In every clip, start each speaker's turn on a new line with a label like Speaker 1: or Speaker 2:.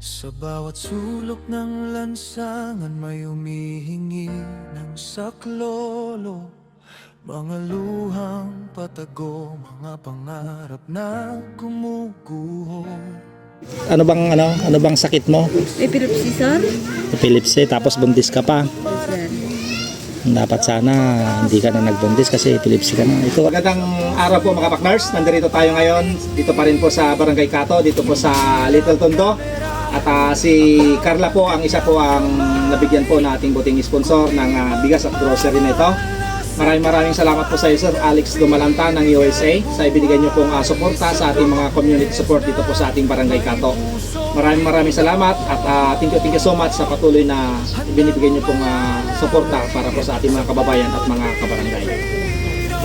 Speaker 1: Sa bawat sulok ng lansangan may humihingi ng saklolo. Mga luhang patago, mga pangarap na gumuguho.
Speaker 2: Ano bang sakit mo?
Speaker 3: Epilepsy, sir?
Speaker 2: Epilepsy, tapos buntis ka pa.
Speaker 3: Sir.
Speaker 2: Dapat sana hindi ka na nagbuntis kasi epilepsy ka na. Ito.
Speaker 4: Magandang araw po mga Paknars. Nandito tayo ngayon. Dito pa rin po sa Barangay Cato. Dito po sa Little Tondo. At si Carla po ang isa po ang nabigyan po na ating buting sponsor ng bigas at grocery na ito. Maraming salamat po sa iyo, Sir Alex Dumalanta ng USA sa ibinigay niyo pong suporta sa ating mga community support dito po sa ating Barangay Cato. Maraming salamat at thank you so much sa patuloy na ibinibigay niyo pong suporta para po sa ating mga kababayan at mga kabarangay.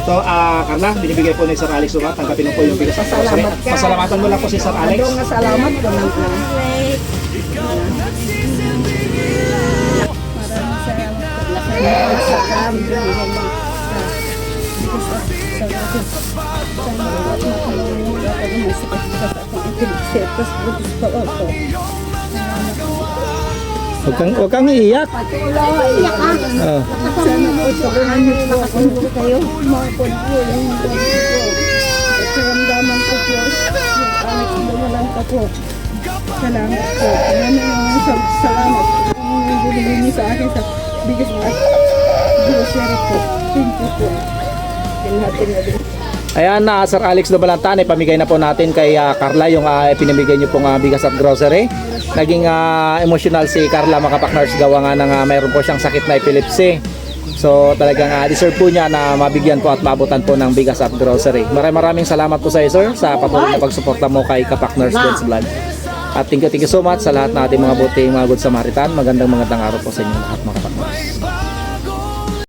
Speaker 4: Ito, Carla, binibigay po ni Sir Alex Dumalanta. Tanggapin mo po yung bigas at grocery. Pasalamatan mo lang po si Sir Alex.
Speaker 3: Nga salamat po ng
Speaker 2: Huwag kang iiyak.
Speaker 3: Iyak ka. Sana po tulungan niyo po ako kayo. Mga po yung karamdaman ko po. Yung anak ko naman ka po. Salamat po. Salamat. Ang binigay niyo sa akin sa biggest at grocery po. Thank you po. Lahatin na din.
Speaker 2: Ayan na, Sir Alex Dumalanta, ipamigay na po natin kay Carla yung pinamigay niyo pong bigas at grocery. Naging emotional si Carla mga Paknars gawa nga ng mayroon po siyang sakit na epilepsy. So talagang deserve po niya na mabigyan po at maabutan po ng bigas at grocery. Maraming salamat po sa iyo, sir, sa patuloy na pagsuporta mo kay Kapaknars Dance Vlog. At thank you so much sa lahat ng ating mga buting mga good Samaritan. Magandang araw po sa inyo lahat mga Kapaknars.